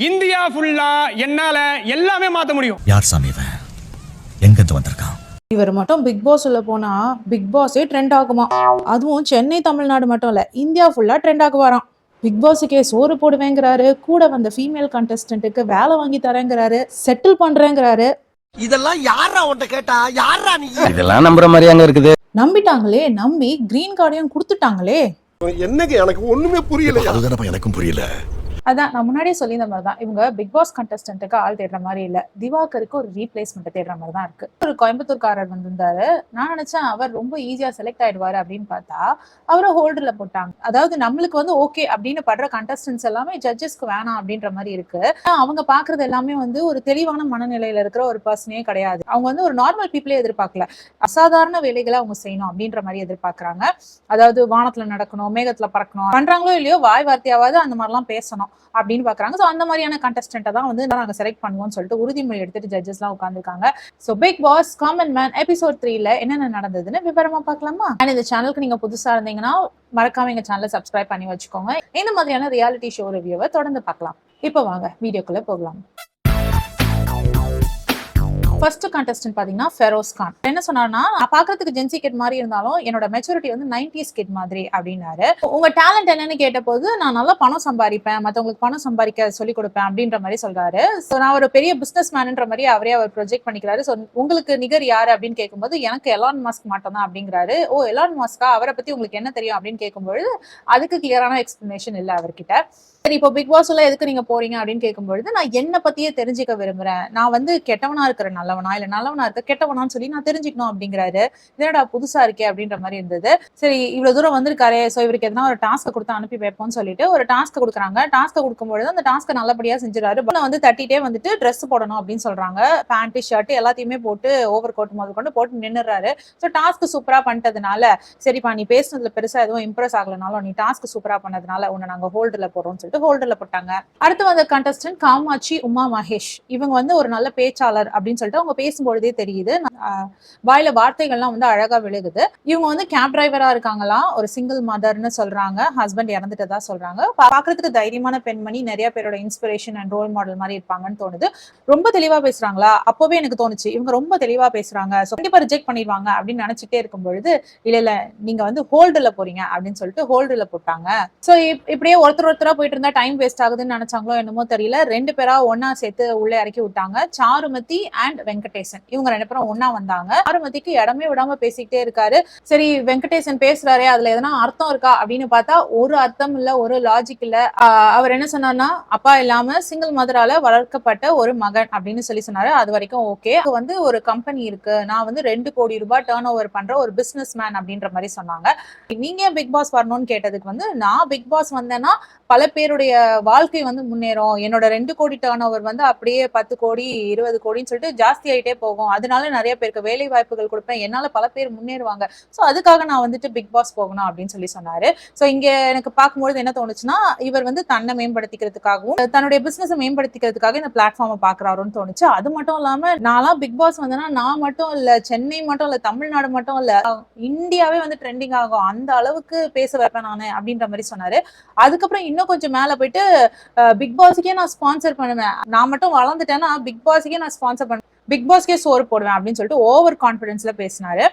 India ஃபுல்லா என்னால எல்லாமே மாத்த முடியும். யார் சாமி இவன்? எங்க இருந்து வந்திருக்கான்? இவர் மட்டும் பிக் பாஸ் உள்ள போனா பிக் பாஸே ட்ரெண்ட் ஆகுமா? அதுவும் சென்னை தமிழ்நாடு மட்டும் இல்ல, இந்தியா ஃபுல்லா ட்ரெண்ட் ஆகுவாராம். பிக் பாஸுக்கே சோறு போடுவேங்கிறாரு, கூட வந்த ஃபீமேல் கண்டஸ்டன்ட்டுக்கு வேலை வாங்கி தரேங்கிறாரு, செட்டில் பண்றேங்கிறாரு. இதெல்லாம் யாரா உன்கிட்ட கேட்டா? யாரா நீ? இதெல்லாம் நம்புற மாதிரியாங்க இருக்குது. நம்பிட்டாங்களே, நம்பி கிரீன் கார்டையும் கொடுத்துட்டாங்களே. என்னங்க எனக்கு ஒண்ணுமே புரியல. அதுதானப்பா எனக்கும் புரியல. அதான் நான் முன்னாடியே சொல்லியிருந்த மாதிரி தான், இவங்க பிக் பாஸ் கண்டஸ்டன்ட்டுக்கு ஆள் தேடுற மாதிரி இல்ல, திவாகருக்கு ஒரு ரீப்ளேஸ்மெண்ட் தேடுற மாதிரி தான் இருக்கு. ஒரு கோயம்புத்தூர்காரர் வந்திருந்தாரு, நான் நினைச்சேன் அவர் ரொம்ப ஈஸியா செலக்ட் ஆயிடுவாரு அப்படின்னு பார்த்தா அவரை ஹோல்டர்ல போட்டாங்க. அதாவது நம்மளுக்கு வந்து ஓகே அப்படின்னு படுற கண்டஸ்டன்ஸ் எல்லாமே ஜட்ஜஸ்க்கு வேணாம் அப்படின்ற மாதிரி இருக்கு. அவங்க பாக்குறது எல்லாமே வந்து ஒரு தெளிவான மனநிலையில இருக்கிற ஒரு பர்சனே கிடையாது. அவங்க வந்து ஒரு நார்மல் பீப்புளே எதிர்பார்க்கல, அசாதாரண வேலைகளை அவங்க செய்யணும் அப்படின்ற மாதிரி எதிர்பார்க்கறாங்க. அதாவது வானத்துல நடக்கணும், மேகத்துல பறக்கணும், பண்றாங்களோ இல்லையோ வாய் வார்த்தையாவது அந்த மாதிரிலாம் பேசணும் அப்படின்னு பாக்குறாங்க. சோ அந்த மாதிரியான கண்டஸ்டன்ட்டை தான் வந்து நாங்க செலக்ட் பண்ணுவோம்னு சொல்லிட்டு உறுதிமொழி எடுத்துட்டு ஜட்ஜஸ் எல்லாம் உட்கார்ந்துருக்காங்க. So big boss common man episode 3ல என்னென்ன நடந்ததுன்னு விவரமா பார்க்கலாமா? அண்ட் இந்த சேனலுக்கு நீங்க புதுசா இருந்தீங்கன்னா மறக்காம எங்க சேனலை சப்ஸ்கிரைப் பண்ணி வச்சுக்கோங்க. இந்த மாதிரியான ரியாலிட்டி ஷோ ரிவ்யூவை தொடர்ந்து பார்க்கலாம். இப்போ வாங்க வீடியோக்குள்ள போகலாம். ஃபர்ஸ்ட் கண்டஸ்டன்ட் பாத்தீங்கன்னா ஃபெரோஸ் கான். என்ன சொன்னார்னா, நான் பாக்குறதுக்கு ஜென்சி கிட் மாதிரி இருந்தாலும் என்னோட மெச்சூரிட்டி வந்து 90s கிட் மாதிரி அப்படின்னாரு. உங்க டேலண்ட் என்னன்னு கேட்ட போது நான் நல்லா பணம் சம்பாதிப்பேன், மத்தவங்களுக்கு பணம் சம்பாதிக்க சொல்லி கொடுப்பேன் அப்படின்ற மாதிரி சொல்றாரு. ஸோ நான் ஒரு பெரிய பிசினஸ் மேன்ன்ற மாதிரி அவர் ப்ரொஜெக்ட் பண்ணிக்கிறாரு. ஸோ உங்களுக்கு நிகர் யாரு அப்படின்னு கேட்கும்போது எனக்கு எலான் மஸ்க் மட்டும் தான் அப்படிங்கிறாரு. ஓ எலான் மஸ்கா, அவரை பத்தி உங்களுக்கு என்ன தெரியும் அப்படின்னு கேட்கும்போது அதுக்கு கிளியரான எக்ஸ்பிளனேஷன் இல்லை அவர்கிட்ட. சரி, இப்போ பிக் பாஸ்ல எதுக்கு நீங்க போறீங்க அப்படின்னு கேட்கும்பொழுது நான் என்ன பத்தியே தெரிஞ்சுக்க விரும்புறேன், நான் வந்து கெட்டவனா இருக்கிற நல்லவனா இல்ல நல்லவனா இருக்க கெட்டவனான்னு சொல்லி நான் தெரிஞ்சுக்கணும் அப்படிங்கிறாரு. இதனடா புதுசா இருக்கே அப்படின்ற மாதிரி இருந்தது. சரி, இவ்வளவு தூரம் வந்திருக்காரு, சோ இவருக்கு எதனா ஒரு டாஸ்க் கொடுத்து அனுப்பி வைப்போம்னு சொல்லிட்டு ஒரு டாஸ்க் கொடுக்குறாங்க. டாஸ்க் கொடுக்கும்பொழுது அந்த டாஸ்க் நல்லபடியா செஞ்சுறாரு. வந்து தட்டிட்டே வந்துட்டு ட்ரெஸ் போடணும் அப்படின்னு சொல்றாங்க. பேண்ட் ஷர்ட் எல்லாத்தையுமே போட்டு ஓவர் கோட் முதல் கொண்டு போட்டு நின்னுறாரு. ஸோ டாஸ்க் சூப்பரா பண்ணிட்டதுனால சரிப்பா நீ பேசுனதுல பெருசா எதுவும் இம்ப்ரெஸ் ஆகலனாலும் நீ டாஸ்க் சூப்பரா பண்ணதுனால உன்னை நாங்க ஹோல்டர்ல போறோம்னு சொல்லிட்டு ஹோல்டர்ல போட்டாங்க. அடுத்து வந்த கண்டஸ்டன்ட் காமாட்சி உமா மகேஷ். இவங்க வந்து ஒரு நல்ல பேச்சாளர் அப்படின்னு சொல்லிட்டு அவங்க பேசும்பொழுதே தெரியுது, வாயில வார்த்தைகள்லாம் வந்து அழகா விழுகுது. இவங்க வந்து கேப் டிரைவரா இருக்காங்களாம், ஒரு சிங்கிள் மதர்னு சொல்றாங்க, ஹஸ்பண்ட் இறந்துட்டதா சொல்றாங்க. பாக்குறதுக்கு தைரியமான பெண்மணி, நிறைய பேரோட இன்ஸ்பிரேஷன் அண்ட் ரோல் மாடல் மாதிரி இருப்பாங்கன்னு தோணுது. ரொம்ப தெளிவா பேசுறாங்களா? அப்பவே எனக்கு தோணுச்சு இவங்க ரொம்ப தெளிவா பேசுறாங்க, கண்டிப்பா ரிஜெக்ட் பண்ணிடுவாங்க அப்படின்னு நினைச்சிட்டே இருக்கும் பொழுது இல்ல நீங்க வந்து ஹோல்டர்ல போறீங்க அப்படின்னு சொல்லிட்டு ஹோல்டர்ல போட்டாங்க. சோ இப்படியே ஒருத்தரா போயிட்டு இருந்தா டைம் வேஸ்ட் ஆகுதுன்னு நினைச்சாங்களோ என்னமோ தெரியல, 2 பேரா ஒன்னா சேர்த்து உள்ள இறக்கி விட்டாங்க. சாருமதி அண்ட் வெங்கடேசன் இவங்க 2 பேரும் ஒன்னா வந்தாங்க. சாருமதிக்கு இடமே விடாம பேசிக்கிட்டே இருக்காரு. சரி, வெங்கடேசன் பேசுறாரே அதுல எதனா அர்த்தம் இருக்கா அப்படின்னு பார்த்தா ஒரு அர்த்தம் இல்ல, ஒரு லாஜிக் இல்ல. அவர் என்ன சொன்னார்னா, அப்பா இல்லாம சிங்கிள் மதரால வளர்க்கப்பட்ட ஒரு மகன் அப்படின்னு சொல்லி சொன்னாரு. அது வரைக்கும் ஓகே. வந்து ஒரு கம்பெனி இருக்கு, நான் வந்து 2 கோடி ரூபாய் டர்ன் ஓவர் பண்ற ஒரு பிசினஸ் மேன் அப்படின்ற மாதிரி சொன்னாங்க. நீங்க ஏன் பிக் பாஸ் வரணும்னு கேட்டதுக்கு வந்து நான் பிக் பாஸ் வந்தேன்னா பல பேருடைய வாழ்க்கை வந்து முன்னேறும், என்னோட 2 கோடி டர்ன் ஓவர் வந்து அப்படியே 10 கோடி 20 கோடின்னு சொல்லிட்டு ஜாஸ்தி ஆயிட்டே போகும், அதனால நிறைய பேருக்கு வேலை வாய்ப்புகள் கொடுப்பேன், என்னால பல பேர் முன்னேறுவாங்க, சோ அதுக்காக நான் வந்துட்டு பிக் பாஸ் போகணும் அப்படின்னு சொல்லி சொன்னாரு. சோ இங்க எனக்கு பார்க்கும்போது என்ன தோணுச்சுன்னா, இவர் வந்து தன்னை மேம்படுத்திக்கிறதுக்காகவும் தன்னுடைய பிசினஸ் மேம்படுத்திக்கிறதுக்காக இந்த பிளாட்ஃபார்மை பாக்குறாருன்னு தோணுச்சு. அது மட்டும் இல்லாம நான்லாம் பிக் பாஸ் வந்தேன்னா நான் மட்டும் இல்ல, சென்னை மட்டும் இல்ல, தமிழ்நாடு மட்டும் இல்ல, இந்தியாவே வந்து ட்ரெண்டிங் ஆகும், அந்த அளவுக்கு பேச வைப்பேன் நானு அப்படின்ற மாதிரி சொன்னாரு. அதுக்கப்புறம் இன்னும் கொஞ்சம் மேல போயிட்டு பிக் பாஸுக்கே நான் ஸ்பான்சர் பண்ணுவேன், நான் மட்டும் வளர்ந்துட்டேன்னா பிக் பாஸுக்கே நான் ஸ்பான்சர் பண்ணுவேன், பிக் பாஸ்க்கே சோறு போடுவேன் அப்படின்னு சொல்லிட்டு ஓவர் கான்பிடன்ஸ்ல பேசினாரு.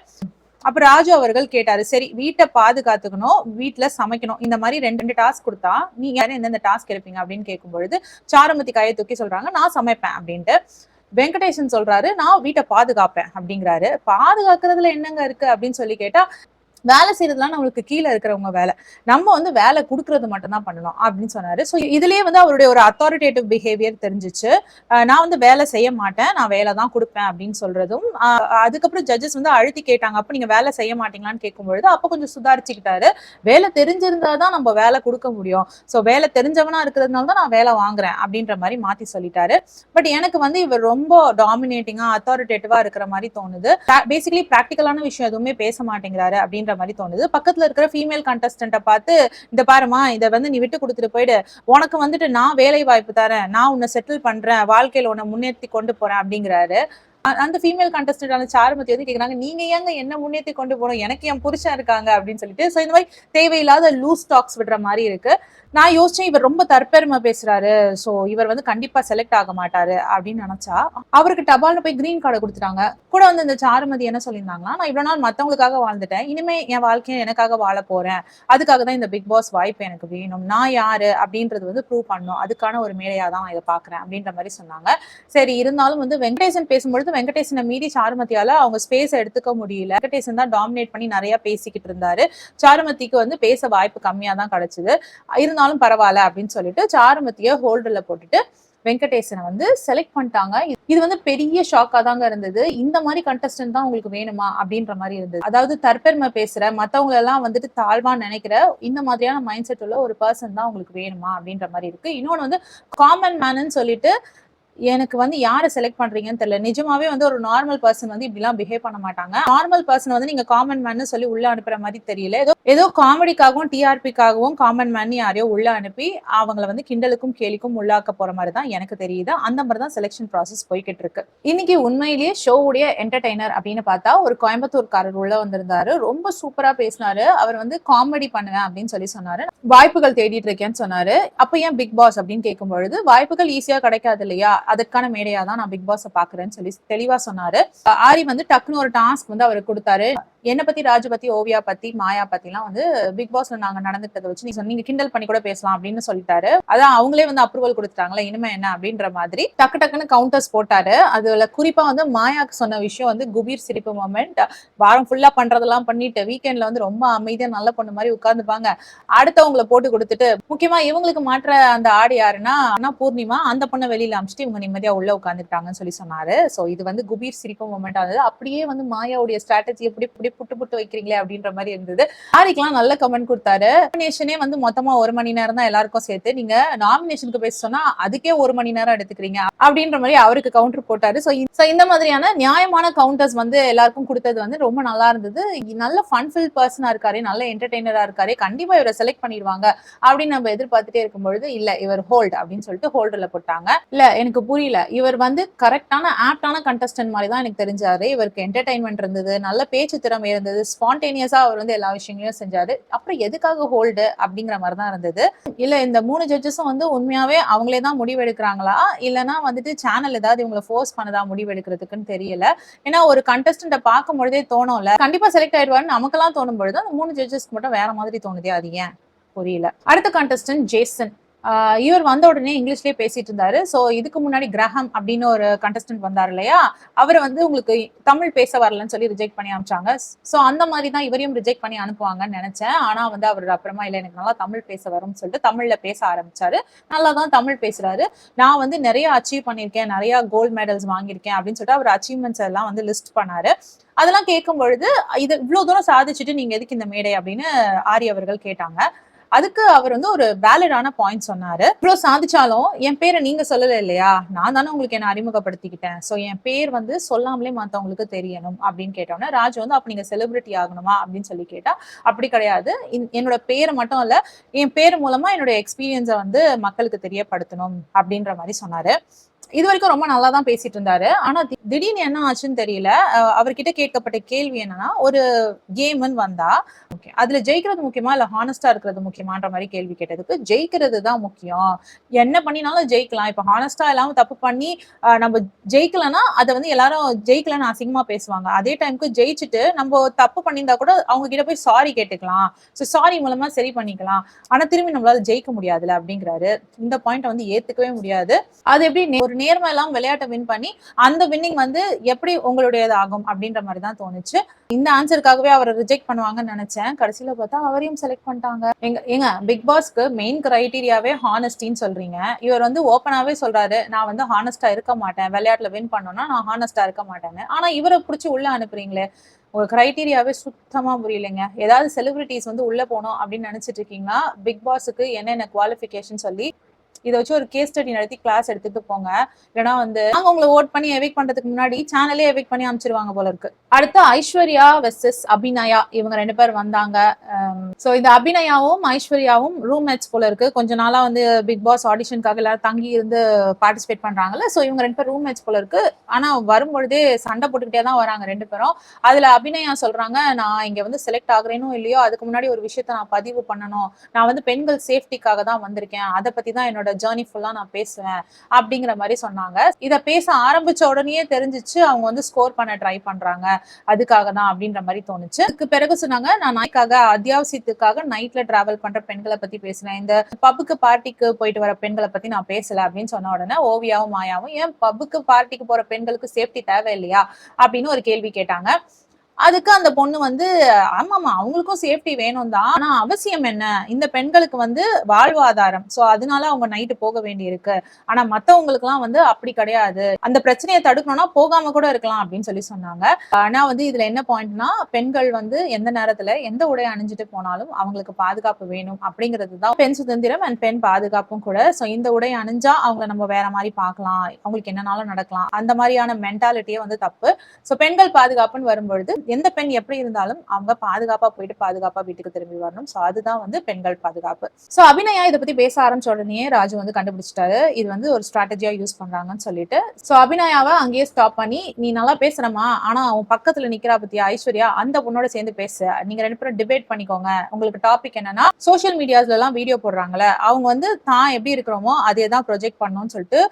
அப்ப ராஜு அவர்கள் கேட்டாரு, சரி வீட்டை பாதுகாத்துக்கணும், வீட்டுல சமைக்கணும், இந்த மாதிரி 2 டாஸ்க் கொடுத்தா நீங்க யாரும் எந்தெந்த டாஸ்க் எடுப்பீங்க அப்படின்னு கேட்கும்பொழுது சாருமதி கையை தூக்கி சொல்றாங்க நான் சமைப்பேன் அப்படின்ட்டு. வெங்கடேசன் சொல்றாரு நான் வீட்டை பாதுகாப்பேன் அப்படிங்கிறாரு. பாதுகாக்கிறதுல என்னங்க இருக்கு அப்படின்னு சொல்லி கேட்டா, வேலை செய்யறதுலாம் நம்மளுக்கு கீழே இருக்கிறவங்க வேலை, நம்ம வந்து வேலை கொடுக்கறது மட்டும் தான் பண்ணணும் அப்படின்னு சொன்னாரு. ஸோ இதுலயே வந்து அவருடைய ஒரு அத்தாரிட்டேட்டிவ் பிஹேவியர் தெரிஞ்சிச்சு. நான் வந்து வேலை செய்ய மாட்டேன், நான் வேலை தான் கொடுப்பேன் அப்படின்னு சொல்றதும். அதுக்கப்புறம் ஜட்ஜஸ் வந்து அழுத்தி கேட்டாங்க, அப்ப நீங்க வேலை செய்ய மாட்டீங்களான்னு கேட்கும்பொழுது அப்ப கொஞ்சம் சுதாரிச்சுக்கிட்டாரு. வேலை தெரிஞ்சிருந்தாதான் நம்ம வேலை கொடுக்க முடியும், ஸோ வேலை தெரிஞ்சவனா இருக்கிறதுனால தான் நான் வேலை வாங்குறேன் அப்படின்ற மாதிரி மாத்தி சொல்லிட்டாரு. பட் எனக்கு வந்து இவர் ரொம்ப டாமினேட்டிங்கா அத்தாரிட்டேட்டிவா இருக்கிற மாதிரி தோணுது. பேசிக்கலி பிராக்டிக்கலான விஷயம் எதுவுமே பேச மாட்டேங்கிறாரு அப்படின்ற மாதிரி தோணுது. பக்கத்துல இருக்கிற ஃபீமேல் கண்டஸ்டன்ட்டை பார்த்து, இந்த பாருமா இதை வந்து நீ விட்டு கொடுத்துட்டு போயிடு, உனக்கு வந்துட்டு நான் வேலை வாய்ப்பு தரேன், நான் உன்னை செட்டில் பண்றேன், வாழ்க்கையில உன்னை முன்னேற்றி கொண்டு போறேன் அப்படிங்கிறாரு. அந்த ஃபீமேல் கண்டஸ்டன்டான சாருமதி வந்து கேக்குறாங்க, நீங்க ஏங்க என்ன முன்னேற்றி கொண்டு போறோம், எனக்கு என் புருஷன் இருக்காங்க அப்படின்னு சொல்லிட்டு. சோ இந்த மாதிரி தேவையில்லாத லூஸ் டாக்ஸ் விடுற மாதிரி இருக்கு. நான் யோசிச்சேன் இவர் ரொம்ப தற்பெருமை பேசுறாரு, சோ இவர் வந்து கண்டிப்பா செலக்ட் ஆக மாட்டாரு அப்படின்னு நினைச்சா அவருக்கு டபால்னு போய் கிரீன் கார்டு கொடுத்துட்டாங்க. கூட வந்து இந்த சாருமதி என்ன சொல்லியிருந்தாங்கன்னா, நான் இவ்வளவு நாள் மத்தவங்களுக்காக வாழ்ந்துட்டேன், இனிமே என் வாழ்க்கையை எனக்காக வாழ போறேன், அதுக்காக தான் இந்த பிக் பாஸ் வாய்ப்பு எனக்கு வேணும், நான் யாரு அப்படின்றது வந்து ப்ரூவ் பண்ணணும், அதுக்கான ஒரு மேடையா தான் நான் இதை பாக்குறேன் அப்படின்ற மாதிரி சொன்னாங்க. சரி இருந்தாலும் வந்து வெங்கடேசன் பேசும்பொழுது வெங்கடேசனை மீறி சாருமதியால அவங்க ஸ்பேஸ் எடுத்துக்க முடியல. வெங்கடேசன் தான் டாமினேட் பண்ணி நிறைய பேசிக்கிட்டு இருந்தாரு. சாருமதிக்கு வந்து பேச வாய்ப்பு கம்மியா தான் கிடைச்சது. இருந்தாலும் பரவாயில்ல அப்படின்னு சொல்லிட்டு சாருமதிய ஹோல்டர்ல போட்டுட்டு வெங்கடேசனை வந்து செலக்ட் பண்ணிட்டாங்க. இது வந்து பெரிய ஷாக்கா தாங்க இருந்தது. இந்த மாதிரி கண்டஸ்டன்ட் தான் உங்களுக்கு வேணுமா அப்படின்ற மாதிரி இருந்தது. அதாவது தற்பெருமை பேசுற, மத்தவங்க எல்லாம் வந்துட்டு தாழ்வா நினைக்கிற இந்த மாதிரியான மைண்ட் செட் உள்ள ஒரு பர்சன் தான் உங்களுக்கு வேணுமா அப்படின்ற மாதிரி இருக்கு. இன்னொன்னு வந்து காமன் மேன்னு சொல்லிட்டு எனக்கு வந்து யாரை செலக்ட் பண்றீங்கன்னு தெரியல. நிஜமாவே வந்து ஒரு நார்மல் பர்சன் வந்து இப்படிலாம் பிஹேவ் பண்ண மாட்டாங்க. நார்மல் பர்சன் வந்து நீங்க காமன் மேன் சொல்லி உள்ள அனுப்புற மாதிரி தெரியல. ஏதோ காமெடிக்காகவும் டிஆர்பிக்காகவும் காமன் மேன் யாரையோ உள்ள அனுப்பி அவங்களை வந்து கிண்டலுக்கும் கேலிக்கும் உள்ளாக்க போற மாதிரி தான் எனக்கு தெரியுது. அந்த மாதிரி தான் செலெக்ஷன் ப்ராசஸ் போய்கிட்டு இருக்கு. இன்னைக்கு உண்மையிலேயே ஷோவுடைய என்டர்டைனர் அப்படின்னு பார்த்தா ஒரு கோயம்புத்தூர்காரர் உள்ள வந்திருந்தாரு. ரொம்ப சூப்பரா பேசினாரு. அவர் வந்து காமெடி பண்ணுவேன் அப்படின்னு சொல்லி சொன்னாரு. வாய்ப்புகள் தேடிட்டு இருக்கேன்னு சொன்னாரு. அப்ப ஏன் பிக் பாஸ் அப்படின்னு கேட்கும் பொழுது வாய்ப்புகள் ஈஸியா கிடைக்காது இல்லையா, அதற்கான மேடையா தான் நான் பிக் பாஸ் பாக்குறேன்னு சொல்லி தெளிவா சொன்னாரு. ஆரி வந்து டக்குன்னு ஒரு டாஸ்க் வந்து அவருக்கு கொடுத்தாரு. என்னை பத்தி, ராஜு பத்தி, ஓவியா பத்தி, மாயா பத்தி எல்லாம் வந்து பிக் பாஸ்ல நாங்க நடந்துட்டதை வச்சு நீங்க கிண்டல் பண்ணி கூட பேசலாம் அப்படின்னு சொல்லிட்டாரு. அதான் அவங்களே வந்து அப்ரூவல் கொடுத்துட்டாங்களே, இனிமே என்ன அப்படின்ற மாதிரி டக்குன்னு கவுண்டர்ஸ் போட்டாரு. அதுல குறிப்பா வந்து மாயாக்கு சொன்ன விஷயம் வந்து குபீர் சிரிப்பு மொமெண்ட். வாரம் ஃபுல்லா பண்றதெல்லாம் பண்ணிட்டு வீக்கெண்ட்ல வந்து ரொம்ப அமைதியா நல்ல பொண்ணு மாதிரி உட்கார்ந்துப்பாங்க. அடுத்தவங்களை போட்டு கொடுத்துட்டு, முக்கியமா இவங்களுக்கு மாற்ற அந்த ஆடு யாருன்னா பூர்ணிமா, அந்த பொண்ணை வெளியில அமிச்சிட்டு இவங்க நிம்மதியா உள்ள உட்காந்துட்டாங்கன்னு சொல்லி சொன்னாரு. சோ இது வந்து குபீர் சிரிப்பு மொமெண்ட் ஆனது. அப்படியே வந்து மாயாவுடைய ஸ்ட்ராட்டஜி எப்படி புட்டு வைக்கிறீங்களே அப்படின்ற மாதிரி இருந்தது. ஆரிக்கெல்லாம் நல்ல கமெண்ட் கொடுத்தாரு. நாமினேஷனே வந்து மொத்தமா 1 மணி நேரம் தான் எல்லாருக்கும் சேர்த்து, நீங்க நாமினேஷனுக்கு பேச சொன்னா அதுக்கே 1 மணி நேரம் எடுத்துக்கிறீங்க அப்படின்ற மாதிரி அவருக்கு கவுண்டர் போட்டாரு. சோ இந்த மாதிரியான நியாயமான கவுண்டர்ஸ் வந்து எல்லாருக்கும் கொடுத்தது வந்து ரொம்ப நல்லா இருந்தது. நல்ல ஃபன்ஃபில் பர்சனா இருக்காரு, நல்ல என்டர்டெய்னரா இருக்காரு, கண்டிப்பா இவரை செலக்ட் பண்ணிடுவாங்க அப்படின்னு நம்ம எதிர்பார்த்துட்டே இருக்கும் பொழுது இல்ல, இவர் ஹோல்ட் அப்படின்னு சொல்லிட்டு ஹோல்டர்ல போட்டாங்க. இல்ல எனக்கு புரியல, இவர் வந்து கரெக்டான ஆப்டான கண்டஸ்டன்ட் மாதிரி தான் எனக்கு தெரிஞ்சாரு. இவருக்கு என்டர்டைன்மெண்ட் இருந்தது, நல்ல பேச்சு திறமை இருந்தது, ஸ்பான்டேனியஸா அவர் வந்து எல்லா விஷயங்களையும் செஞ்சாரு. அப்புறம் எதுக்காக ஹோல்டு அப்படிங்கிற மாதிரி தான் இருந்தது. இல்ல இந்த 3 ஜட்ஜஸும் வந்து உண்மையாவே அவங்களே தான் முடிவு எடுக்கிறாங்களா, இல்லைன்னா வந்துட்டு சேனல் ஏதாவது இவங்களை ஃபோர்ஸ் பண்ணதா முடிவு எடுக்கிறதுக்குன்னு தெரியல. ஏன்னா ஒரு கண்டஸ்டன்ட பார்க்கும் பொழுதே தோணும்ல, கண்டிப்பா செலக்ட் ஆயிடுவாருன்னு நமக்கெல்லாம் தோணும் பொழுது அந்த 3 ஜட்ஜஸ்க்கு மட்டும் வேற மாதிரி தோணுதே, அது ஏன் புரியல. அடுத்த கண்டஸ்டன்ட் ஜேசன். இவர் வந்த உடனே இங்கிலீஷ்லயே பேசிட்டு இருந்தாரு. சோ இதுக்கு முன்னாடி கிரஹம் அப்படின்னு ஒரு கண்டஸ்டன்ட் வந்தார் இல்லையா, அவரை வந்து உங்களுக்கு தமிழ் பேச வரலன்னு சொல்லி ரிஜெக்ட் பண்ணி அனுப்பிச்சாங்க. சோ அந்த மாதிரி தான் இவரையும் ரிஜெக்ட் பண்ணி அனுப்புவாங்கன்னு நினைச்சேன். ஆனா வந்து அவர் அப்புறமா இல்ல, எனக்கு நல்லா தமிழ் பேச வரும்னு சொல்லிட்டு தமிழ்ல பேச ஆரம்பிச்சாரு. நல்லா தான் தமிழ் பேசுறாரு. நான் வந்து நிறைய அச்சீவ் பண்ணிருக்கேன், நிறைய கோல்டு மெடல்ஸ் வாங்கியிருக்கேன் அப்படின்னு சொல்லிட்டு அவர் அச்சீவ்மெண்ட்ஸ் எல்லாம் வந்து லிஸ்ட் பண்ணாரு. அதெல்லாம் கேட்கும் பொழுது இது இவ்வளவு தூரம் சாதிச்சுட்டு நீங்க எதுக்கு இந்த மேடை அப்படின்னு ஆரி அவர்கள் கேட்டாங்க. அதுக்கு அவர் வந்து ஒரு வேலிடான பாயிண்ட் சொன்னாரு. இவ்வளவு சாதிச்சாலும் என் பேரை நீங்க சொல்லல இல்லையா, நான் தானே உங்களுக்கு என்ன அறிமுகப்படுத்திக்கிட்டேன், சோ என் பேர் வந்து சொல்லாமலே மத்தவங்களுக்கு தெரியணும் அப்படின்னு கேட்டோம்னா ராஜு வந்து அப்ப நீங்க செலிபிரிட்டி ஆகணுமா அப்படின்னு சொல்லி கேட்டா, அப்படி கிடையாது, என்னோட பேரை மட்டும் இல்ல, என் பேர் மூலமா என்னோட எக்ஸ்பீரியன்ஸை வந்து மக்களுக்கு தெரியப்படுத்தணும் அப்படின்ற மாதிரி சொன்னாரு. இது வரைக்கும் ரொம்ப நல்லா தான் பேசிட்டு இருந்தாரு. ஆனா திடீர்னு என்ன ஆச்சுன்னு தெரியல. அவர்கிட்ட கேட்கப்பட்ட கேள்வி என்னன்னா, ஒரு கேம்னு வந்தா அதுல ஜெயிக்கிறது முக்கியமா இல்ல ஹானஸ்டா இருக்கிறது முக்கியமான்ற மாதிரி கேள்வி கேட்டதுக்கு, ஜெயிக்கிறது தான் முக்கியம், என்ன பண்ணினாலும் ஜெயிக்கலாம், இப்ப ஹானஸ்டா எல்லாம் தப்பு பண்ணி நம்ம ஜெயிக்கலன்னா அதை வந்து எல்லாரும் ஜெயிக்கலன்னு அசிங்கமா பேசுவாங்க. அதே டைமுக்கு ஜெயிச்சுட்டு நம்ம தப்பு பண்ணியிருந்தா கூட அவங்க கிட்ட போய் சாரி கேட்டுக்கலாம், சோ சாரி மூலமா சரி பண்ணிக்கலாம், ஆனா திரும்பி நம்மளால ஜெயிக்க முடியாதுல அப்படிங்கிறாரு. இந்த பாயிண்ட் வந்து ஏத்துக்கவே முடியாது. அது எப்படி ஒரு நேர்மை எல்லாம் விளையாட்டை வின் பண்ணி அந்த வின்னிங் வந்து எப்படி உங்களுடையது ஆகும் அப்படின்ற மாதிரி தான் தோணுச்சு. இந்த ஆன்சருக்காகவே அவரை ரிஜெக்ட் பண்ணுவாங்கன்னு நினைச்சேன். கடைசியில பார்த்தா அவரையும் செலக்ட் பண்ணிட்டாங்க. எங்க பிக் பாஸ்க்கு மெயின் கிரைட்டீரியாவே ஹானஸ்டின்னு சொல்றீங்க. இவர் வந்து ஓப்பனாவே சொல்றாரு, நான் வந்து ஹானஸ்டா இருக்க மாட்டேன், விளையாட்டுல வின் பண்ணோம்னா நான் ஹானஸ்டா இருக்க மாட்டேன்னு. ஆனா இவரை பிடிச்சி உள்ள அனுப்புறீங்களே, உங்க கிரைட்டீரியாவே சுத்தமா புரியலைங்க. ஏதாவது செலிபிரிட்டிஸ் வந்து உள்ள போனோம் அப்படின்னு நினைச்சிட்டு இருக்கீங்களா, பிக் பாஸுக்கு என்னென்ன குவாலிஃபிகேஷன் சொல்லி இதை வச்சு ஒரு கேஸ் ஸ்டடி நடத்தி கிளாஸ் எடுத்துட்டு போங்க. இல்லைன்னா வந்து நாங்க உங்களை ஓட் பண்ணி எவிக் பண்றதுக்கு முன்னாடி சேனலே எவிக் பண்ணி அமைச்சிருவாங்க போல இருக்கு. அடுத்து ஐஸ்வர்யா வெர்சஸ் அபிநயா, இவங்க 2 பேர் வந்தாங்க. சோ இந்த அபிநயாவும் ஐஸ்வர்யாவும் ரூம்மேட்ஸ் போல இருக்கு. கொஞ்ச நாளா வந்து பிக் பாஸ் ஆடிஷனுக்காக எல்லாரும் தங்கி இருந்து பார்ட்டிசிபேட் பண்றாங்கல்ல. சோ இவங்க 2 பேர் ரூம்மேட்ஸ் போல இருக்கு. ஆனா வரும்பொழுதே சண்டை போட்டுக்கிட்டே தான் வராங்க 2 பேரும். அதுல அபிநயா சொல்றாங்க, நான் இங்க வந்து செலக்ட் ஆகுறேனோ இல்லையோ அதுக்கு முன்னாடி ஒரு விஷயத்த நான் பதிவு பண்ணணும். நான் வந்து பெண்கள் சேஃப்டிக்காக தான் வந்திருக்கேன். அதை பத்தி தான் என்னோட ஜேர்னி ஃபுல்லா நான் பேசுவேன் அப்படிங்கிற மாதிரி சொன்னாங்க. இதை பேச ஆரம்பிச்ச உடனே தெரிஞ்சிச்சு அவங்க வந்து ஸ்கோர் பண்ண ட்ரை பண்றாங்க, அதுக்காக தான் அப்படின்ற மாதிரி தோணுச்சு. அதுக்கு பிறகு சொன்னாங்க, நான் நாய்க்காக அத்தியாவசியத்துக்காக நைட்ல டிராவல் பண்ற பெண்களை பத்தி பேசினேன், இந்த பப்புக்கு பார்ட்டிக்கு போயிட்டு வர பெண்களை பத்தி நான் பேசல அப்படின்னு சொன்ன உடனே ஓவியாவும் மாயாவும் ஏன் பப்புக்கு பார்ட்டிக்கு போற பெண்களுக்கு சேஃப்டி தேவை இல்லையா அப்படின்னு ஒரு கேள்வி கேட்டாங்க. அதுக்கு அந்த பொண்ணு வந்து ஆமாமா அவங்களுக்கும் சேஃப்டி வேணும் தான், ஆனா அவசியம் என்ன, இந்த பெண்களுக்கு வந்து வாழ்வாதாரம், சோ அதனால அவங்க நைட்டு போக வேண்டி இருக்கு. ஆனா மத்தவங்களுக்கு எல்லாம் வந்து அப்படி கிடையாது, அந்த பிரச்சனையை தடுக்கணும்னா போகாம கூட இருக்கலாம் அப்படின்னு சொல்லி சொன்னாங்க. ஆனா வந்து இதுல என்ன பாயிண்ட்னா, பெண்கள் வந்து எந்த நேரத்துல எந்த உடை அணிஞ்சிட்டு போனாலும் அவங்களுக்கு பாதுகாப்பு வேணும் அப்படிங்கிறதுதான் பெண் சுதந்திரம் அண்ட் பெண் பாதுகாப்பும் கூட. சோ இந்த உடை அணிஞ்சா அவங்க நம்ம வேற மாதிரி பார்க்கலாம், அவங்களுக்கு என்னன்னாலும் நடக்கலாம், அந்த மாதிரியான மென்டாலிட்டியே வந்து தப்பு. சோ பெண்கள் பாதுகாப்புன்னு வரும்பொழுது எந்த பெண் எப்படி இருந்தாலும் அவங்க பாதுகாப்பா போயிட்டு பாதுகாப்பா வீட்டுக்கு திரும்பி வரணும். சோ அதுதான் வந்து பெண்கள் பாதுகாப்பு. சோ அபிநயா இதை பத்தி பேச ஆரம்பிச்ச உடனே ராஜு வந்து கண்டுபிடிச்சிட்டாரு இது வந்து ஒரு ஸ்ட்ராட்டஜியா யூஸ் பண்றாங்கன்னு சொல்லிட்டு. சோ அபிநயாவை அங்கேயே ஸ்டாப் பண்ணி, நீ நல்லா பேசுறமா, ஆனா அவன் பக்கத்துல நிக்கிறா பத்தியா ஐஸ்வர்யா, அந்த பொண்ணோட சேர்ந்து பேச, நீங்க 2 பேரும் டிபேட் பண்ணிக்கோங்க. உங்களுக்கு டாபிக் என்னன்னா, சோசியல் மீடியாஸ்ல எல்லாம் வீடியோ போடுறாங்கல்ல, அவங்க வந்து தான் எப்படி இருக்கிறோமோ அதே தான் ப்ரொஜெக்ட் பண்ணணும்னு சொல்லிட்டு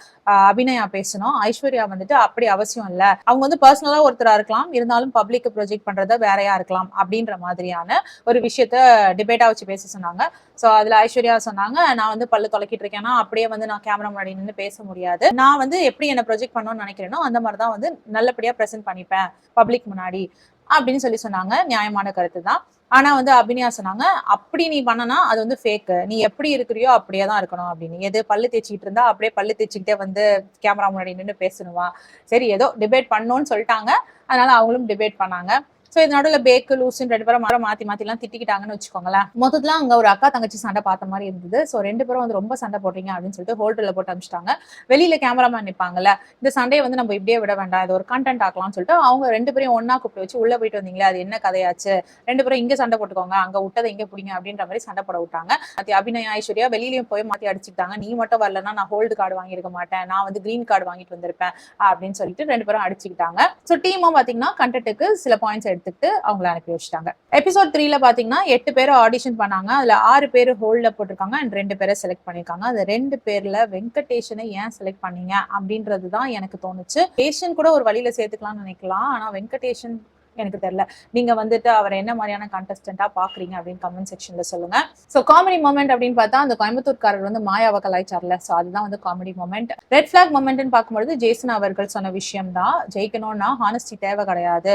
அபிநயா பேசணும். ஐஸ்வர்யா வந்துட்டு அப்படி அவசியம் இல்ல, அவங்க வந்து பர்சனலா ஒருத்தரா இருக்கலாம், இருந்தாலும் பப்ளிக் ப்ரொஜெக்ட் பண்றத வேறையா இருக்கலாம் அப்படின்ற மாதிரியான ஒரு விஷயத்த டிபேட்டா வச்சு பேச சொன்னாங்க. சோ அதுல ஐஸ்வர்யா சொன்னாங்க, நான் வந்து பல்லு தொலைக்கிட்டு இருக்கேன்னா அப்படியே வந்து நான் கேமரா முன்னாடி நின்று பேச முடியாது, நான் வந்து எப்படி என்ன ப்ரொஜெக்ட் பண்ணணும்னு நினைக்கிறேனோ அந்த மாதிரிதான் வந்து நல்லபடியா பிரசென்ட் பண்ணிப்பேன் பப்ளிக் முன்னாடி அப்படின்னு சொல்லி சொன்னாங்க. நியாயமான கருத்து தான். ஆனா வந்து அபிநயா சொன்னாங்க, அப்படி நீ பண்ணனா அது வந்து ஃபேக், நீ எப்படி இருக்கிறியோ அப்படியே தான் இருக்கணும் அப்படின்னு. எது பல்லு தேய்ச்சிட்டு இருந்தா அப்படியே பல்லு தேய்ச்சிக்கிட்டே வந்து கேமரா முன்னாடி நின்று பேசணுமா? சரி ஏதோ டிபேட் பண்ணணும்னு சொல்லிட்டாங்க, அதனால அவங்களும் டிபேட் பண்ணாங்க. சோ இது நடுவில் பேக்கு லூசுன்னு 2 பேரும் மாத்தி எல்லாம் திட்டிக்கிட்டாங்கன்னு வச்சுக்கோங்களேன். மொத்தத்துல அங்க ஒரு அக்கா தங்கச்சி சண்டை பார்த்த மாதிரி இருந்தது. சோ 2 பேரும் வந்து ரொம்ப சண்டை போடுறீங்க அப்படின்னு சொல்லிட்டு ஹோல்டர்ல போட்டு அனுப்பிச்சிட்டாங்க. வெளியில கேமராமேன் நிப்பாங்கல்ல, இந்த சண்டையை வந்து நம்ம இப்படியே விட வேண்டாம், இது ஒரு கண்டென்ட் ஆக்கலாம்னு சொல்லிட்டு அவங்க 2 பேரையும் ஒன்னா கூப்பிட்டு வச்சு, உள்ள போயிட்டு வந்தீங்களே அது என்ன கதையாச்சு, 2 பேரும் இங்க சண்டை போட்டுக்கோங்க, அங்க விட்டதை இங்க பிடிங்க அப்படின்ற மாதிரி சண்டை போட விட்டாங்க. அபிநயா ஐஸ்வர்யா வெளியிலயும் போய் மாத்தி அடிச்சுட்டாங்க. நீ மட்டும் வரலன்னா நான் ஹோல்டு கார்டு வாங்கியிருக்க மாட்டேன், நான் வந்து கிரீன் கார்டு வாங்கிட்டு வந்திருப்பேன் அப்படின்னு சொல்லிட்டு 2 பேரும் அடிச்சுக்கிட்டாங்க. சோ டீமும் பாத்தீங்கன்னா கண்டென்ட்டுக்கு சில பாயிண்ட்ஸ் எடுத்துட்டு அவங்களை அனுப்பி வச்சுட்டாங்க. எபிசோட் 3ல பாத்தீங்கன்னா 8 பேரை ஆடிஷன் பண்ணாங்க. அதுல 6 பேர் ஹோல்ட்ல போட்டிருக்காங்க அண்ட் 2 பேரை செலக்ட் பண்ணிருக்காங்க. அந்த 2 பேர்ல வெங்கடேஷனை ஏன் செலக்ட் பண்ணீங்க அப்படின்றதுதான் எனக்கு தோணுச்சு. பேஷன் கூட ஒரு வழியில சேர்த்துக்கலாம்னு நினைக்கலாம், ஆனா வெங்கடேஷன் எனக்கு தெரியல. நீங்க வந்துட்டு அவர் என்ன மாதிரியான கண்டஸ்டன்டா பாக்குறீங்க அப்படின்னு கமெண்ட் செக்ஷன்ல சொல்லுங்க. சோ காமெடி மொமெண்ட் அப்படின்னு பார்த்தா அந்த கோயம்புத்தூர்காரர் வந்து மாயாவை கலாய்ச்சார்ல, சோ அதுதான் வந்து காமெடி மொமெண்ட். ரெட் பிளாக் மொமெண்ட்னு பார்க்கும்போது ஜேசன் அவர்கள் சொன்ன விஷயம் தான், ஜெயிக்கணும்னா ஹானஸ்டி தேவை கிடையாது,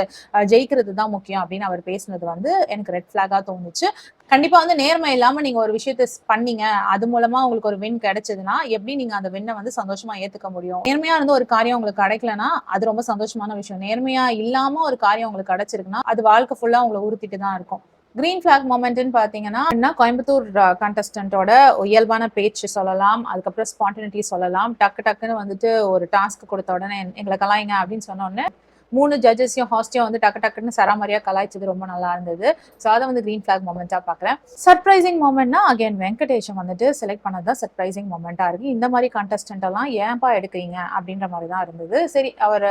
ஜெயிக்கிறது தான் முக்கியம் அப்படின்னு அவர் பேசினது வந்து எனக்கு ரெட் பிளாகா தோணுச்சு. கண்டிப்பா வந்து நேர்மை இல்லாம நீங்க ஒரு விஷயத்த பண்ணீங்க, அது மூலமா உங்களுக்கு ஒரு வின் கிடைச்சதுன்னா எப்படி நீங்க அந்த வின்னை வந்து சந்தோஷமா ஏத்துக்க முடியும்? நேர்மையா இருந்து ஒரு காரியம் உங்களுக்கு கிடைக்கலன்னா அது ரொம்ப சந்தோஷமான விஷயம். நேர்மையா இல்லாம ஒரு காரியம் உங்களுக்கு கிடைச்சிருக்குன்னா அது வாழ்க்கை ஃபுல்லா உங்களை உறுத்திட்டு தான் இருக்கும். கிரீன் பிளாக் மொமெண்ட்னு பாத்தீங்கன்னா கோயம்புத்தூர் கண்டஸ்டன்டோட இயல்பான பேச்சு சொல்லலாம், அதுக்கப்புறம் ஸ்பான்டினிட்டி சொல்லலாம். டக்குன்னு வந்துட்டு ஒரு டாஸ்க் கொடுத்த உடனே எங்களை கலாய்ங்க அப்படின்னு சொன்ன உடனே 3 ஜட்ஜஸையும் ஹாஸ்டையும் வந்து டக்குன்னு சராமரியா கலாய்ச்சது ரொம்ப நல்லா இருந்தது. ஸோ அதை வந்து கிரீன் பிளாக் மொமெண்டா பாக்குறேன். சர்ப்ரைசிங் மொமெண்ட்னா அகைன் வெங்கடேஷன் வந்துட்டு செலக்ட் பண்ணதான் சர்ப்ரைசிங் மொமெண்டா இருக்கு. இந்த மாதிரி கண்டஸ்டன்ட் எல்லாம் ஏன்பா எடுக்கிறீங்க அப்படின்ற மாதிரி தான் இருந்தது. சரி அவர்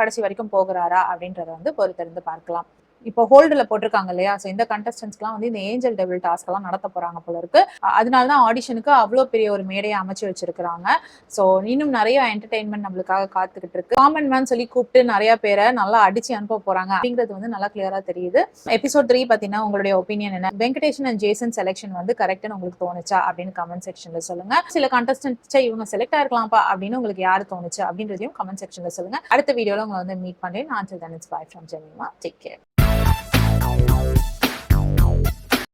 கடைசி வரைக்கும் போகிறாரா அப்படின்றத வந்து பொறுத்திருந்து பார்க்கலாம். இப்போ ஹோல்டுல போட்டிருக்காங்க இல்லையா, ஸோ இந்த கண்டஸ்டன்ஸ்க்குலாம் வந்து இந்த ஏஞ்சல் டெவில் டாஸ்க் எல்லாம் நடத்த போறாங்க போல இருக்கு. அதனாலதான் ஆடிஷனுக்கு அவ்வளோ பெரிய ஒரு மேடையை அமைச்சு வச்சிருக்காங்க. ஸோ இன்னும் நிறைய என்டர்டைன்மெண்ட் நம்மளுக்காக காத்துக்கிட்டு இருக்கு. காமன் மேன் சொல்லி கூப்பிட்டு நிறைய பேரை நல்லா அடிச்சு அனுப்ப போறாங்க அப்படிங்கிறது வந்து நல்லா கிளியரா தெரியுது. எபிசோட் 3 பாத்தீங்கன்னா உங்களுடைய ஒப்பீனியன் என்ன? வெங்கடேஷன் அண்ட் ஜேசன் செலெக்ஷன் வந்து கரெக்ட்னு உங்களுக்கு தோணுச்சா அப்படின்னு கமெண்ட் செக்ஷன்ல சொல்லுங்க. சில கண்டஸ்டன்ஸ் இவங்க செலக்ட் ஆயிருக்கலாம்ப்பா அப்படின்னு உங்களுக்கு யாரு தோணுச்சு அப்படின்றதையும் கமெண்ட் செக்ஷன்ல சொல்லுங்க. அடுத்த வீடியோல உங்களை வந்து மீட் பண்றேன். நான் by from Jemimah. Take care.